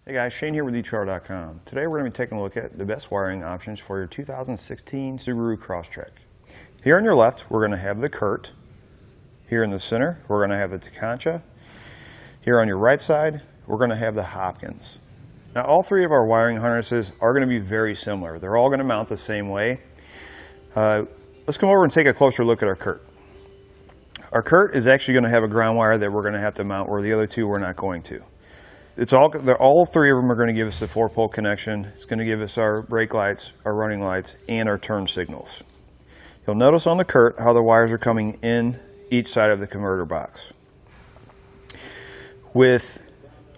Hey guys, Shane here with etrailer.com. Today we're going to be taking a look at the best wiring options for your 2016 Subaru Crosstrek. Here on your left, we're going to have the Curt. Here in the center, we're going to have the Tekonsha. Here on your right side, we're going to have the Hopkins. Now all three of our wiring harnesses are going to be very similar. They're all going to mount the same way. Let's come over and take a closer look at our Curt. Our Curt is actually going to have a ground wire that we're going to have to mount where the other two we're not going to. All three of them are going to give us the 4-pole connection. It's going to give us our brake lights, our running lights, and our turn signals. You'll notice on the Curt how the wires are coming in each side of the converter box. With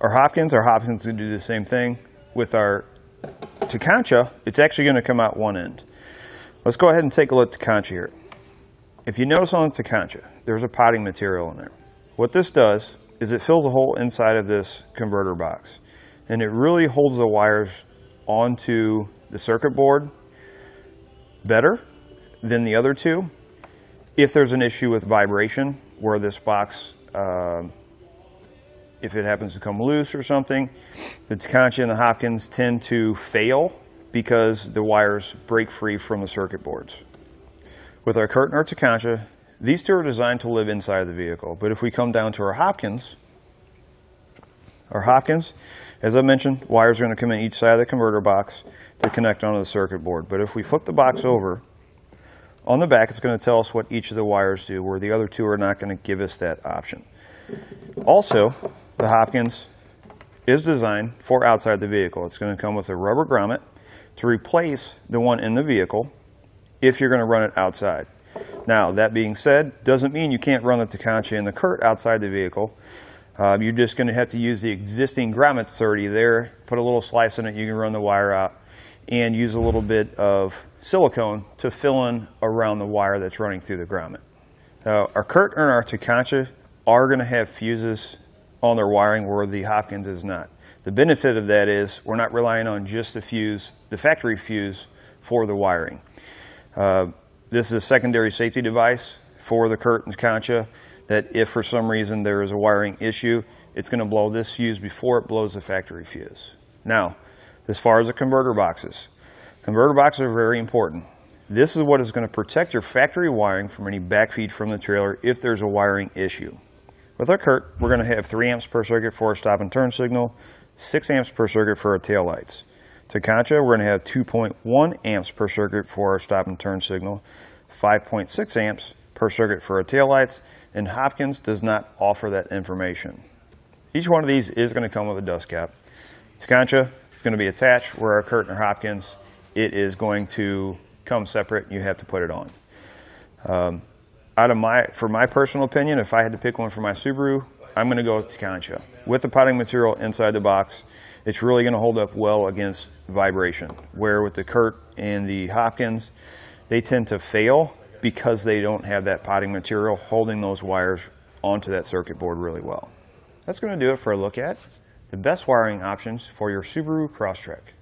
our Hopkins is going to do the same thing. With our Tekonsha, it's actually going to come out one end. Let's go ahead and take a look at Tekonsha here. If you notice on the Tekonsha, there's a potting material in there. What this does is it fills a hole inside of this converter box, and it really holds the wires onto the circuit board better than the other two. If there's an issue with vibration where this box, if it happens to come loose or something, the Tekonsha and the Hopkins tend to fail because the wires break free from the circuit boards. With our Curt and our Tekonsha, these two are designed to live inside the vehicle, but if we come down to our Hopkins, as I mentioned, wires are going to come in each side of the converter box to connect onto the circuit board. But if we flip the box over, on the back it's going to tell us what each of the wires do, where the other two are not going to give us that option. Also, the Hopkins is designed for outside the vehicle. It's going to come with a rubber grommet to replace the one in the vehicle if you're going to run it outside. Now, that being said, doesn't mean you can't run the Tekonsha and the Curt outside the vehicle. You're just going to have to use the existing grommet 30 there, put a little slice in it, you can run the wire out, and use a little bit of silicone to fill in around the wire that's running through the grommet. Now, our Curt and our Tekonsha are going to have fuses on their wiring where the Hopkins is not. The benefit of that is we're not relying on just the fuse, the factory fuse for the wiring. This is a secondary safety device for the Curt and Tekonsha that if for some reason there is a wiring issue, it's going to blow this fuse before it blows the factory fuse. Now, as far as the converter boxes are very important. This is what is going to protect your factory wiring from any backfeed from the trailer if there's a wiring issue. With our Curt, we're going to have 3 amps per circuit for our stop and turn signal, 6 amps per circuit for our tail lights. Tekonsha, we're going to have 2.1 amps per circuit for our stop and turn signal, 5.6 amps per circuit for our taillights, and Hopkins does not offer that information. Each one of these is going to come with a dust cap. Tekonsha is going to be attached, where our Curt and our Hopkins, it is going to come separate and you have to put it on. For my personal opinion, if I had to pick one for my Subaru, I'm going to go with Tekonsha. With the potting material inside the box, it's really going to hold up well against vibration, where with the Curt and the Hopkins, they tend to fail because they don't have that potting material holding those wires onto that circuit board really well. That's going to do it for a look at the best wiring options for your Subaru Crosstrek.